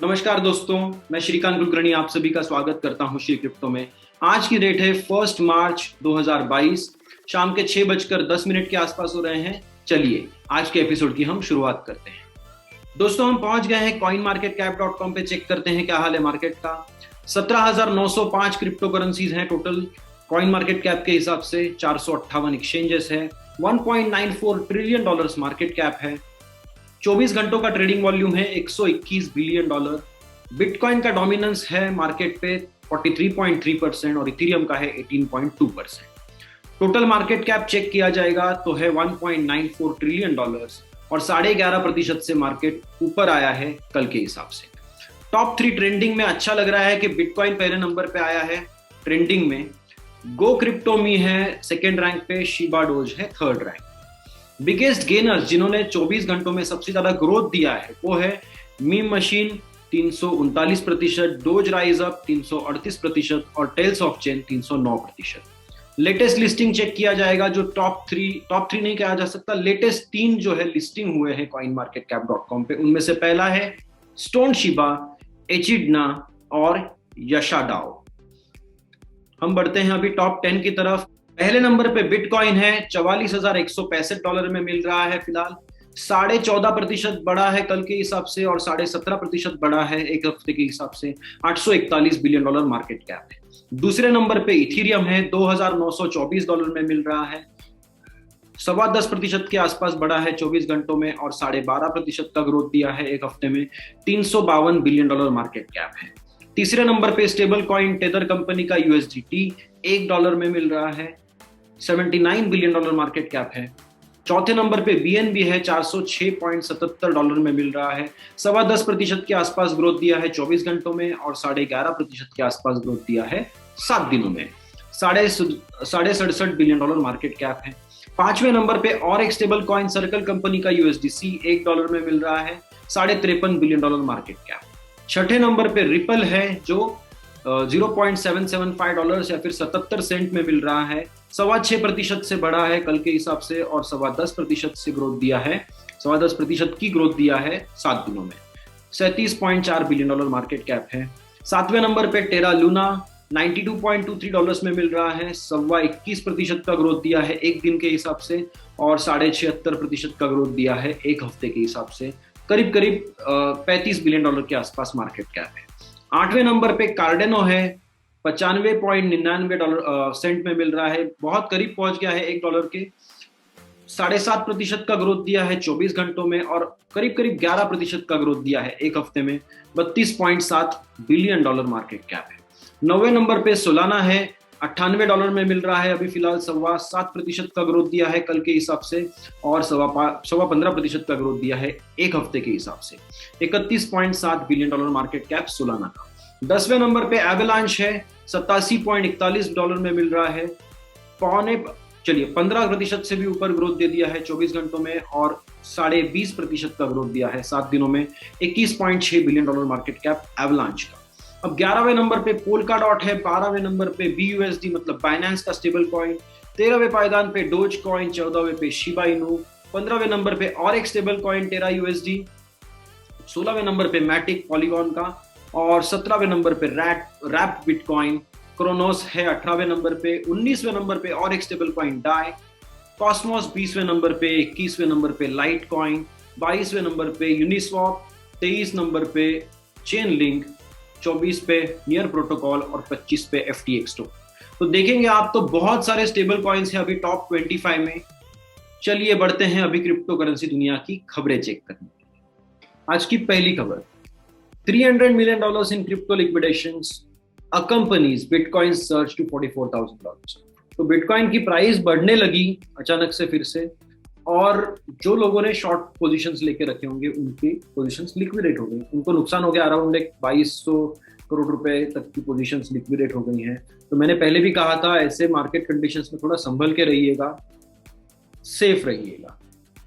नमस्कार दोस्तों, मैं श्रीकांत कुलकर्णी आप सभी का स्वागत करता हूं श्री क्रिप्टो में। आज की डेट है 1 मार्च 2022। शाम के 6:10 के आसपास हो रहे हैं। चलिए आज के एपिसोड की हम शुरुआत करते हैं। दोस्तों, हम पहुंच गए हैं coinmarketcap.com पे। चेक करते हैं क्या हाल है मार्केट का। 17,905 क्रिप्टो करेंसीज हैं टोटल कॉइन मार्केट कैप के हिसाब से। 458 एक्सचेंजेस है। 1.94 ट्रिलियन डॉलर्स मार्केट कैप है। 24 घंटों का ट्रेडिंग वॉल्यूम है $121 बिलियन। बिटकॉइन का डोमिनेंस है मार्केट पे 43.3% और इथेरियम का है 18.2%। टोटल मार्केट कैप चेक किया जाएगा तो है $1.94 ट्रिलियन और 11.5% से मार्केट ऊपर आया है कल के हिसाब से। टॉप 3 ट्रेंडिंग में अच्छा लग रहा है कि बिटकॉइन पहले नंबर पे आया है ट्रेंडिंग में। गो क्रिप्टो मी है सेकेंड रैंक पे, शिबा डोज है थर्ड रैंक। बिगेस्ट गेनर्स जिन्होंने 24 घंटों में सबसे ज्यादा ग्रोथ दिया है वो है meme machine 339%, doge rise up 338% और tales of chain 309%। Latest listing check किया जाएगा जो टॉप थ्री नहीं कहा जा सकता, लेटेस्ट 3 जो है लिस्टिंग हुए हैं coinmarketcap.com पे। उनमें से पहला है स्टोन शिबा, एचिडना और यशाडाओ। हम बढ़ते हैं अभी टॉप 10 की तरफ। पहले नंबर पे बिटकॉइन है, $44,165 में मिल रहा है फिलहाल। 14.5% बढ़ा है कल के हिसाब से और 17.5% बढ़ा है एक हफ्ते के हिसाब से। $841 बिलियन मार्केट कैप है। दूसरे नंबर पे इथेरियम है, $2,924 में मिल रहा है। 10.25% के आसपास बढ़ा है 24 घंटों में और 12.5% का ग्रोथ दिया है एक हफ्ते में। $352 बिलियन मार्केट कैप है। तीसरे नंबर पे स्टेबल कॉइन टेदर कंपनी का USDT $1 में मिल रहा है। $79 बिलियन मार्केट कैप है। चौथे नंबर पे BNB है, $406.77 में मिल रहा है। 10.25% के आसपास ग्रोथ दिया है 24 घंटों में और 11.5% के आसपास ग्रोथ दिया है 7 दिनों में। 67 बिलियन मार्केट कैप है। पांचवें नंबर पे और एक स्टेबल कॉइन सर्कल कंपनी का USDC $1 में मिल रहा है। 53 बिलियन मार्केट कैप। छठे नंबर पे रिपल है जो $0.775 या फिर 77 सेंट में मिल रहा है। 6.25% से बढ़ा है कल के हिसाब से और 10.25% से ग्रोथ दिया है। 10.25% की ग्रोथ दिया है 7 दिनों में। $37.4 बिलियन मार्केट कैप है। सातवें नंबर पे टेरा लूना $92.23 में मिल रहा है। 21.25% का ग्रोथ दिया है एक दिन के हिसाब से और 76.5% का ग्रोथ दिया है एक हफ्ते के हिसाब से। करीब करीब $35 बिलियन के आसपास मार्केट कैप है। आठवें नंबर पे कार्डेनो है, $95.99 सेंट में मिल रहा है। बहुत करीब पहुंच गया है $1 के। 7.5% का ग्रोथ दिया है 24 घंटों में और करीब करीब 11% का ग्रोथ दिया है एक हफ्ते में। $32.7 बिलियन मार्केट कैप है। 9वें नंबर पे सोलाना है, $98 में मिल रहा है अभी फिलहाल। 7.25% का ग्रोथ दिया है कल के हिसाब से और 15% का ग्रोथ दिया है एक हफ्ते के हिसाब से। $31.7 बिलियन मार्केट कैप सोलाना का। 10वें नंबर पे एवलांच है, $87.41 में मिल रहा है। 15% से भी ऊपर ग्रोथ दे दिया है 24 घंटों में और 20.5% का ग्रोथ दिया है 7 दिनों में। $21.6 बिलियन मार्केट कैप एवलांच का। अब 11वें नंबर पे पोल्का डॉट है, 12वें नंबर पे BUSD मतलब बाइनेंस का स्टेबल कॉइन, 13वें पायदान पे डोज कॉइन, 14वें पे शिबा इनू, 15वें नंबर पे और एक स्टेबल कॉइन टेरा USD, 16वें नंबर पे मैटिक पॉलीगॉन का और 17वें नंबर पे रैप बिटकॉइन, क्रोनोस है 18वें नंबर पे, 19वें नंबर पे और एक स्टेबल कॉइन डाई, कॉस्मोस 20वें नंबर पे, 21वें नंबर पे लाइट कॉइन, 22वें नंबर पे यूनिस्वॉप, 23 नंबर पे चेन लिंक, 24 पे नियर प्रोटोकॉल और 25 पे FTX तो देखेंगे आप तो बहुत सारे स्टेबल कॉइन्स हैं अभी टॉप 25 में। चलिए बढ़ते हैं अभी क्रिप्टो करेंसी दुनिया की खबरें चेक करने। आज की पहली खबर, $300 million in crypto liquidations accompanies bitcoin surge to $44,000। तो बिटकॉइन की प्राइस बढ़ने लगी अचानक से फिर से और जो लोगों ने शॉर्ट पोजीशंस लेके रखे होंगे उनकी पोजीशंस लिक्विडेट हो गई। उनको नुकसान हो गया, अराउंड 2200 करोड़ रुपए तक की पोजीशंस लिक्विडेट हो गई हैं। तो मैंने पहले भी कहा था ऐसे मार्केट कंडीशंस में थोड़ा संभल के रहिएगा, सेफ रहिएगा।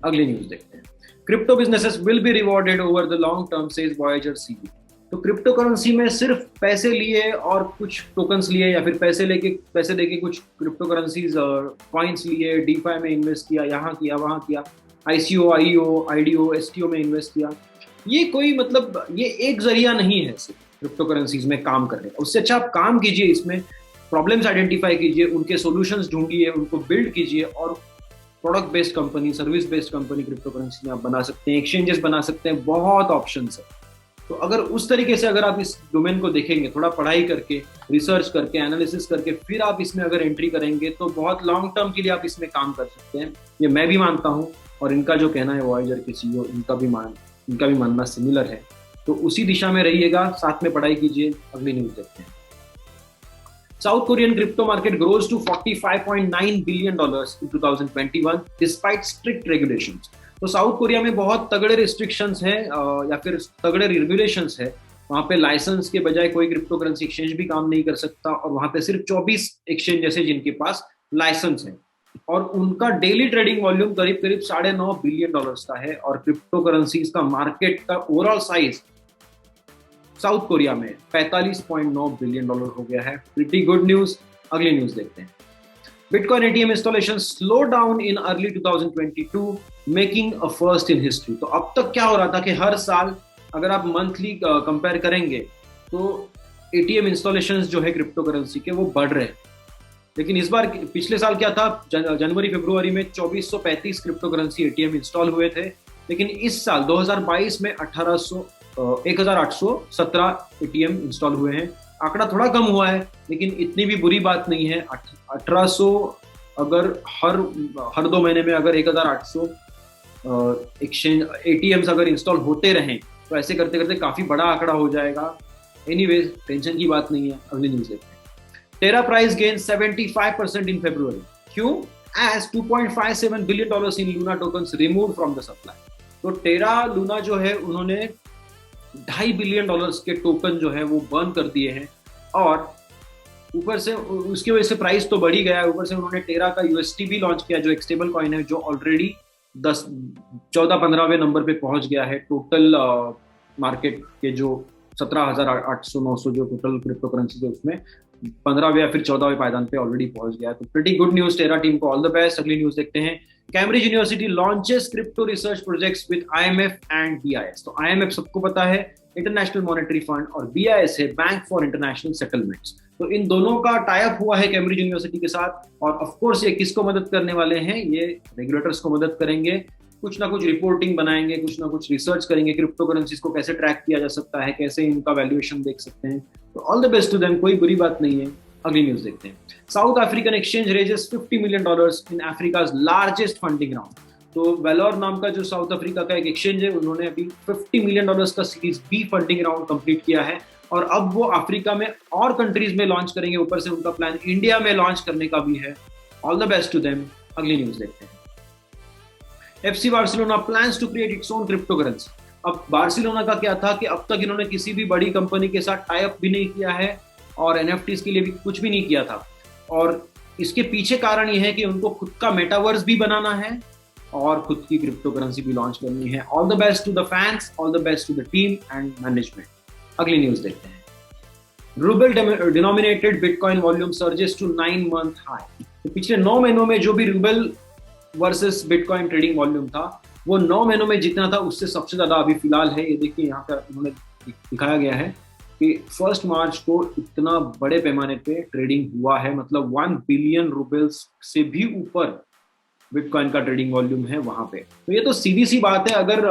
अगली न्यूज देखते हैं। Crypto businesses will be rewarded over the long term says Voyager CB. तो क्रिप्टो करेंसी में सिर्फ पैसे लिए और कुछ टोकन्स लिए या फिर पैसे देके कुछ क्रिप्टो करेंसीज कॉइन्स लिए, डीफाई में इन्वेस्ट किया, यहाँ किया वहाँ किया, ICO, IEO, IDO, STO में इन्वेस्ट किया, ये कोई मतलब ये एक जरिया नहीं है सिर्फ क्रिप्टो करेंसीज में काम करने का। उससे अच्छा आप काम कीजिए, इसमें प्रॉब्लम्स आइडेंटिफाई कीजिए, उनके सॉल्यूशंस ढूंढिए, उनको बिल्ड कीजिए और product based company, service based company crypto currency में आप बना सकते हैं, एक्सचेंजेस बना सकते हैं, बहुत ऑप्शंस है। तो अगर उस तरीके से अगर आप इस डोमेन को देखेंगे, थोड़ा पढ़ाई करके, रिसर्च करके, एनालिसिस करके, फिर आप इसमें अगर एंट्री करेंगे तो बहुत लॉन्ग टर्म के लिए आप इसमें काम कर सकते हैं। ये मैं भी मानता हूँ और इनका जो कहना है वॉयेजर के सीईओ, इनका भी मानना सिमिलर है। तो उसी दिशा में रहिएगा, साथ में पढ़ाई कीजिए। अगली न्यूज देखते हैं। South Korean crypto market grows to $45.9 billion in 2021 despite strict regulations. तो साउथ कोरिया में बहुत तगड़े रिस्ट्रिक्शंस हैं या फिर तगड़े रेगुलेशंस है। वहाँ पे लाइसेंस के बजाय कोई क्रिप्टो करेंसी एक्सचेंज भी काम नहीं कर सकता और वहाँ पे सिर्फ 24 एक्सचेंज है जिनके पास लाइसेंस है और उनका डेली ट्रेडिंग वॉल्यूम करीब करीब $9.5 बिलियन का है और क्रिप्टो करेंसीज का मार्केट का ओवरऑल साइज साउथ कोरिया में $45.9 बिलियन हो गया है। Pretty good news. अगली न्यूज देखते हैं। Bitcoin ATM installation slow down in early 2022 making a first in history. तो अब तक क्या हो रहा था कि हर साल अगर आप मंथली कंपेयर करेंगे तो एटीएम इंस्टॉलेशंस जो है क्रिप्टो करेंसी के वो बढ़ रहे हैं, लेकिन इस बार पिछले साल क्या था, जनवरी फरवरी में 2435 क्रिप्टो करेंसी एटीएम इंस्टॉल हुए थे, लेकिन इस साल 2022 में 1817 एटीएम इंस्टॉल हुए हैं। आंकड़ा थोड़ा कम हुआ है लेकिन इतनी भी बुरी बात नहीं है। 1800 अगर हर 2 महीने में अगर 1800 एक्सचेंज एटीएम्स अगर इंस्टॉल होते रहें तो ऐसे करते करते काफी बड़ा आंकड़ा हो जाएगा। एनीवेज टेंशन की बात नहीं है। अगली न्यूज देखते हैं। Terra price gain 75% in February. क्यों? As $2.57 billion in Luna tokens remove from the supply. तो टेरा लूना जो है उन्होंने $2.5 बिलियन के टोकन जो है वो बर्न कर दिए हैं और ऊपर से उसकी वजह से प्राइस तो बढ़ ही गया है। ऊपर से उन्होंने टेरा का यूएसटी भी लॉन्च किया जो एक स्टेबल कॉइन है जो ऑलरेडी 14-15वें नंबर पे पहुंच गया है। टोटल मार्केट के जो 17,800-900 जो टोटल क्रिप्टो करेंसी है उसमें 15वें या फिर 14वें पायदान पे ऑलरेडी पहुंच गया है। तो प्रीटी गुड न्यूज, टेरा टीम को ऑल द बेस्ट। अगली न्यूज देखते हैं। Cambridge university launches crypto research projects with IMF and BIS. तो आईएमएफ सबको पता है इंटरनेशनल मॉनेटरी फंड और बीआईएस है बैंक फॉर इंटरनेशनल सेटलमेंट्स। तो इन दोनों का टाई अप हुआ है कैम्ब्रिज यूनिवर्सिटी के साथ और ऑफ कोर्स ये किसको मदद करने वाले हैं? ये रेगुलेटर्स को मदद करेंगे, कुछ ना कुछ रिपोर्टिंग बनाएंगे, कुछ ना कुछ रिसर्च करेंगे, क्रिप्टो करेंसीज को कैसे ट्रैक किया जा सकता है, कैसे इनका वैल्यूएशन देख सकते हैं। तो all the best to them, कोई बुरी बात नहीं है। अगली न्यूज देखते हैं। South African exchange raises $50 million in Africa's largest funding round. तो वेलोर नाम का जो साउथ अफ्रीका का एक एक्सचेंज है उन्होंने अभी $50 मिलियन का series B funding round complete किया है और अब वो अफ्रीका में और कंट्रीज में लॉन्च करेंगे। ऊपर से उनका प्लान इंडिया में लॉन्च करने का भी है। All the best to them. अगली न्यूज देखते हैं। FC Barcelona plans to create its own cryptocurrency. अब बार्सिलोना का क्या था कि अब तक इन्होंने किसी भी बड़ी कंपनी के साथ टाई अप भी नहीं किया है और एनएफटीज के लिए भी कुछ भी नहीं किया था और इसके पीछे कारण ये है कि उनको खुद का मेटावर्स भी बनाना है और खुद की क्रिप्टो करेंसी भी लॉन्च करनी है। All the best to the fans, all the best to the team and management. अगली न्यूज देखते हैं। Rouble denominated bitcoin volume surges to 9 month high. तो पिछले 9 महीनों में जो भी rouble versus bitcoin trading volume था वो 9 महीनों में जितना था उससे सबसे ज्यादा अभी फिलहाल है। ये देखिए यहाँ पर उन्होंने दिखाया गया है कि 1 मार्च को इतना बड़े पैमाने पे ट्रेडिंग हुआ है, मतलब 1 बिलियन रूबल्स से भी ऊपर बिटकॉइन का ट्रेडिंग वॉल्यूम है वहां पे। तो ये तो सीधी सी बात है, अगर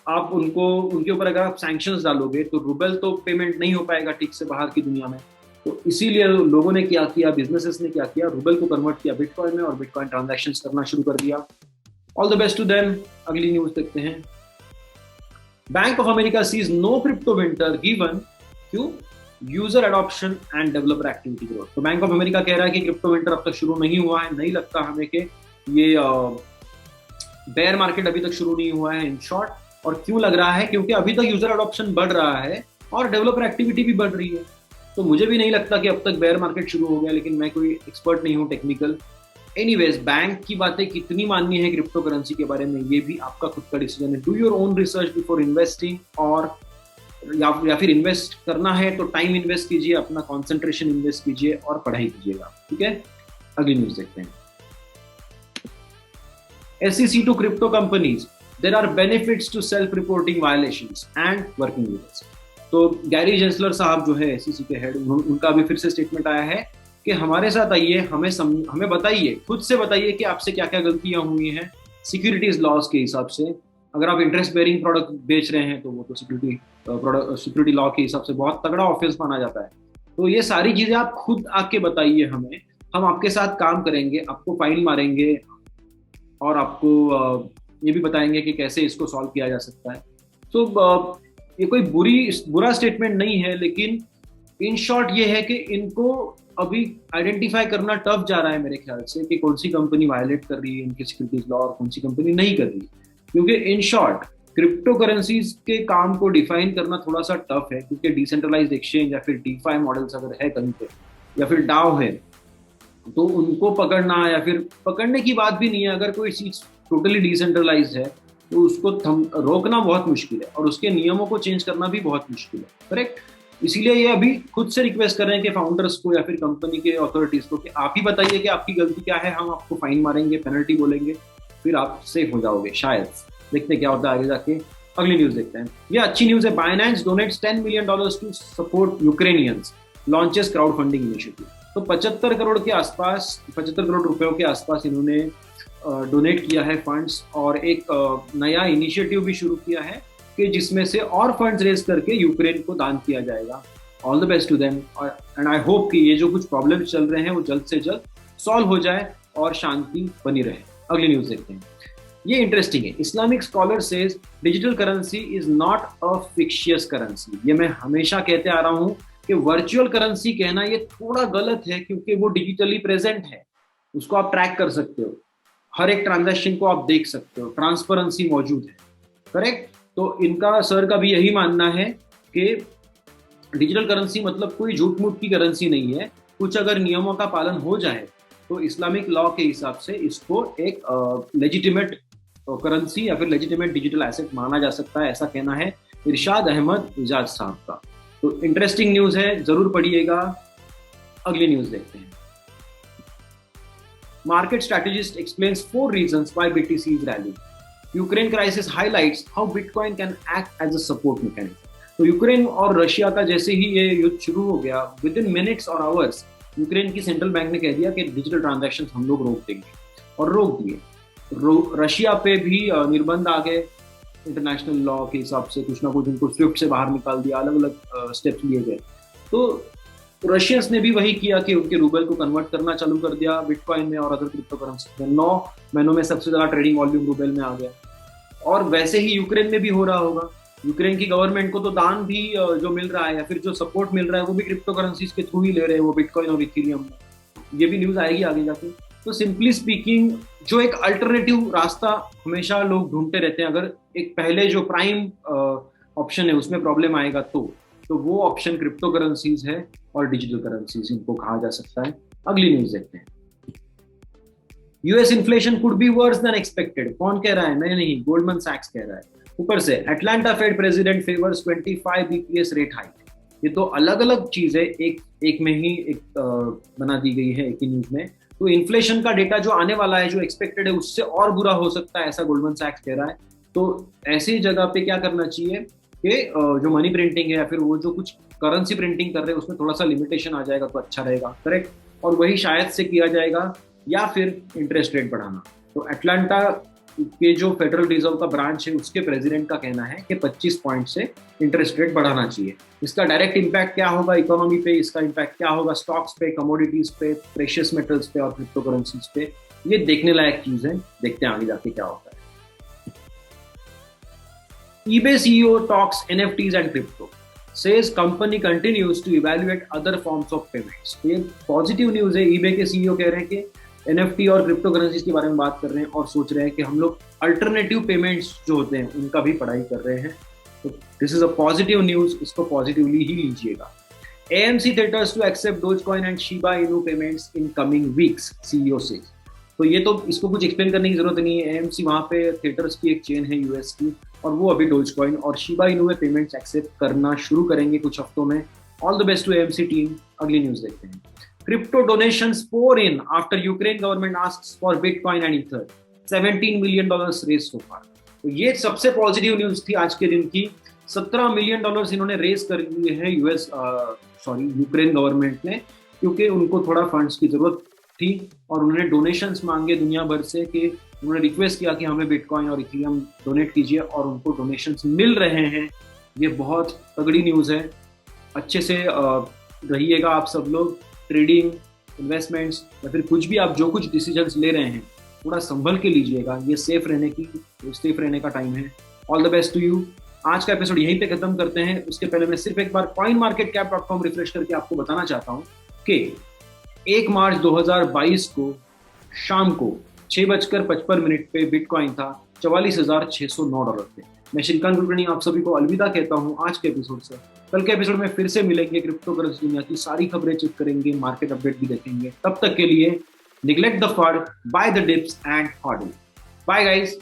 आप उनके ऊपर अगर आप सैंक्शंस डालोगे तो रूबल तो पेमेंट नहीं हो पाएगा ठीक से बाहर की दुनिया में। तो इसीलिए लोगों ने क्या किया, बिजनेसेस ने क्या किया, रूबल को कन्वर्ट किया बिटकॉइन में और बिटकॉइन ट्रांजैक्शंस करना शुरू कर दिया। All the best to them. अगली न्यूज देखते हैं। Bank of America sees no crypto winter given क्यों? User adoption and developer activity growth. तो बैंक ऑफ अमेरिका कह रहा है कि क्रिप्टो विंटर अब तक शुरू नहीं हुआ है। नहीं लगता हमें कि ये बेयर मार्केट अभी तक शुरू नहीं हुआ है इन शॉर्ट। और क्यों लग रहा है? क्योंकि अभी तक यूजर एडॉप्शन बढ़ रहा है और डेवलपर एक्टिविटी भी बढ़ रही है। तो मुझे भी नहीं लगता कि अब तक बेयर मार्केट शुरू हो गया, लेकिन मैं कोई एक्सपर्ट नहीं हूँ टेक्निकल। एनीवेज, बैंक की बातें कितनी माननी है क्रिप्टो करेंसी के बारे में ये भी आपका खुद का डिसीजन है। Do your own research before investing, और या फिर इन्वेस्ट करना है तो टाइम इन्वेस्ट कीजिए, अपना कॉन्सेंट्रेशन इन्वेस्ट कीजिए और पढ़ाई कीजिएगा। ठीक है, अगली न्यूज देखते हैं। SEC to crypto companies there are benefits to self reporting violations and working with us. तो गैरी जेंसलर साहब जो है एसईसी के हेड, उनका भी फिर से स्टेटमेंट आया है कि हमारे साथ आइए, हमें बताइए, खुद से बताइए कि आपसे क्या क्या गलतियां हुई हैं सिक्योरिटीज लॉज के हिसाब से। अगर आप इंटरेस्ट बेयरिंग प्रोडक्ट बेच रहे हैं तो वो तो सिक्योरिटी लॉ के हिसाब से बहुत तगड़ा ऑफेंस माना जाता है। तो ये सारी चीजें आप खुद आके बताइए हमें, हम आपके साथ काम करेंगे, आपको फाइन मारेंगे और आपको ये भी बताएंगे कि कैसे इसको सॉल्व किया जा सकता है। तो ये कोई बुरा स्टेटमेंट नहीं है, लेकिन इन शॉर्ट ये है कि इनको अभी आइडेंटिफाई करना टफ जा रहा है मेरे ख्याल से कि कौन सी कंपनी वायलेट कर रही है इनकी सिक्योरिटीज लॉ और कौन सी कंपनी नहीं कर रही, क्योंकि इन शॉर्ट क्रिप्टो करेंसीज के काम को डिफाइन करना थोड़ा सा टफ है, क्योंकि डिसेंट्रलाइज्ड एक्सचेंज या फिर डीफाई मॉडल्स अगर है कहीं पे या फिर डाओ है तो उनको पकड़ना, या फिर पकड़ने की बात भी नहीं है, अगर कोई चीज टोटली डिसेंट्रलाइज्ड है तो उसको रोकना बहुत मुश्किल है और उसके नियमों को चेंज करना भी बहुत मुश्किल है, करेक्ट। इसीलिए ये अभी खुद से रिक्वेस्ट कर रहे हैं कि फाउंडर्स को या फिर कंपनी के अथॉरिटीज को कि आप ही बताइए कि आपकी गलती क्या है, हम आपको फाइन मारेंगे, पेनल्टी बोलेंगे, फिर आप सेफ हो जाओगे शायद। देखते क्या होता है आगे जाके। अगली न्यूज देखते हैं। ये अच्छी न्यूज है। Binance donates $10 million to support Ukrainians, launches crowd funding initiative. तो 75 करोड़ के आसपास, 75 करोड़ रुपयों के आसपास इन्होंने डोनेट किया है फंड्स, और एक नया इनिशिएटिव भी शुरू किया है कि जिसमें से और फंड्स रेज करके यूक्रेन को दान किया जाएगा। All the best to them, and I hope कि ये जो कुछ प्रॉब्लम्स चल रहे हैं वो जल्द से जल्द सॉल्व हो जाए और शांति बनी रहे। अगली न्यूज देखते हैं। ये इंटरेस्टिंग है। Islamic scholar says digital currency is not a fictitious currency. ये मैं हमेशा कहते आ रहा हूं कि वर्चुअल करेंसी कहना ये थोड़ा गलत है, क्योंकि वो डिजिटली प्रेजेंट है, उसको आप ट्रैक कर सकते हो, हर एक ट्रांजैक्शन को आप देख सकते हो, ट्रांसपेरेंसी मौजूद है, करेक्ट। तो इनका सर का भी यही मानना है कि डिजिटल करेंसी मतलब कोई झूठ मूठ की करेंसी नहीं है, कुछ अगर नियमों का पालन हो जाए तो इस्लामिक लॉ के हिसाब से इसको एक लेजिटिमेट करेंसी या फिर लेजिटिमेट डिजिटल एसेट माना जा सकता है, ऐसा कहना है इरशाद अहमद इजाज साहब का। तो इंटरेस्टिंग न्यूज है, जरूर पढ़िएगा। अगली न्यूज देखते हैं। Market strategist explains 4 reasons why BTC is rallying. Ukraine crisis highlights how Bitcoin can act as a support mechanism. तो यूक्रेन और रशिया का जैसे ही ये युद्ध शुरू हो गया, विद इन मिनट्स और आवर्स यूक्रेन की सेंट्रल बैंक ने कह दिया कि डिजिटल ट्रांजैक्शंस हम लोग रोक देंगे, और रोक दिए। रशिया पे भी निर्बंध आ गए इंटरनेशनल लॉ के हिसाब से, कुछ ना कुछ उनको स्विफ्ट से बाहर निकाल दिया, अलग अलग स्टेप्स लिए गए। तो रशियंस ने भी वही किया कि उनके रूबल को कन्वर्ट करना चालू कर दिया बिटकॉइन में और अदर क्रिप्टो करेंसी में। 9 महीनों में सबसे ज्यादा ट्रेडिंग वॉल्यूम रूबल में आ गया, और वैसे ही यूक्रेन में भी हो रहा होगा। यूक्रेन की गवर्नमेंट को तो दान भी जो मिल रहा है या फिर जो सपोर्ट मिल रहा है वो भी क्रिप्टो करेंसीज के थ्रू ही ले रहे हैं, वो बिटकॉइन और इथेरियम में। ये भी न्यूज आएगी आगे जाके। तो सिंपली स्पीकिंग, जो एक अल्टरनेटिव रास्ता हमेशा लोग ढूंढते रहते हैं, अगर एक पहले जो प्राइम ऑप्शन है उसमें प्रॉब्लम आएगा तो वो ऑप्शन क्रिप्टो करेंसीज है और डिजिटल करेंसीज इनको कहा जा सकता है। अगली न्यूज देखते हैं। US inflation could be worse than expected. कौन कह रहा है? मैं नहीं, गोल्डमैन सैक्स कह रहा है। ऊपर से Atlanta Fed president favours 25 BPS rate hike. ये तो अलग अलग चीज है, एक में ही एक बना दी गई है एक ही न्यूज में। तो इन्फ्लेशन का डेटा जो आने वाला है, जो एक्सपेक्टेड है, उससे और बुरा हो सकता है, ऐसा गोल्डमैन सैक्स कह रहा है। तो ऐसी जगह पे क्या करना चाहिए कि जो मनी प्रिंटिंग है या फिर वो जो कुछ करेंसी प्रिंटिंग कर रहे हैं उसमें थोड़ा सा लिमिटेशन आ जाएगा तो अच्छा रहेगा, करेक्ट। और वही शायद से किया जाएगा, या फिर इंटरेस्ट रेट बढ़ाना। तो अटलांटा के जो फेडरल रिजर्व का ब्रांच है उसके प्रेसिडेंट का कहना है कि 25 पॉइंट से इंटरेस्ट रेट बढ़ाना चाहिए। इसका डायरेक्ट इम्पैक्ट क्या होगा इकोनॉमी पे, इसका इम्पैक्ट क्या होगा स्टॉक्स पे, कमोडिटीज पे, प्रेशियस मेटल्स पे और क्रिप्टो करेंसीज पे, ये देखने लायक चीज है। देखते हैं आगे जाके क्या होता है। eBay CEO talks NFTs and crypto, says company continues to evaluate other forms of payments। तो ये पॉजिटिव न्यूज है। eBay के CEO कह रहे हैं कि NFT और क्रिप्टो करेंसीज के बारे में बात कर रहे हैं और सोच रहे हैं कि हम लोग अल्टरनेटिव पेमेंट्स जो होते हैं उनका भी पढ़ाई कर रहे हैं। तो this is a positive news, इसको पॉजिटिवली ही लीजिएगा। AMC Theaters to accept Dogecoin and Shiba Inu payments in coming weeks, CEO says। तो ये तो इसको कुछ एक्सप्लेन करने की जरूरत नहीं है। AMC वहाँ पे थिएटर्स की एक चेन है यूएस की, और वो अभी डोजकॉइन और शिबा इनू में पेमेंट्स एक्सेप्ट करना शुरू करेंगे कुछ हफ्तों में। All the best to AMC team. अगली न्यूज देखते हैं। Crypto donations pour in after Ukraine government asks for Bitcoin and Ether, $17 million raised so far। तो ये सबसे पॉजिटिव न्यूज थी आज के दिन की। $17 मिलियन इन्होंने रेज कर दिए हैं यूक्रेन गवर्नमेंट ने, क्योंकि उनको थोड़ा फंड्स की जरूरत थी और उन्होंने डोनेशंस मांगे दुनिया भर से कि उन्होंने रिक्वेस्ट किया कि हमें बिटकॉइन और इथेरियम डोनेट कीजिए, और उनको डोनेशंस मिल रहे हैं। ये बहुत तगड़ी न्यूज़ है। अच्छे से रहिएगा आप सब लोग। ट्रेडिंग, इन्वेस्टमेंट्स या फिर कुछ भी आप जो कुछ डिसीजंस ले रहे हैं थोड़ा संभल के लीजिएगा। ये सेफ रहने का टाइम है। All the best to you. आज का एपिसोड यहीं पे खत्म करते हैं। उसके पहले मैं सिर्फ एक बार coinmarketcap.com रिफ्रेश करके आपको बताना चाहता हूँ कि 1 मार्च 2022 को शाम को 6:55 पे बिटकॉइन था $44,609 पे। मैं श्रीकांत कुलकर्णी आप सभी को अलविदा कहता हूँ आज के एपिसोड से। कल के एपिसोड में फिर से मिलेंगे, क्रिप्टो करेंसी दुनिया की सारी खबरें चेक करेंगे, मार्केट अपडेट भी देखेंगे। तब तक के लिए neglect the FUD, buy the dips and hodl. Bye guys.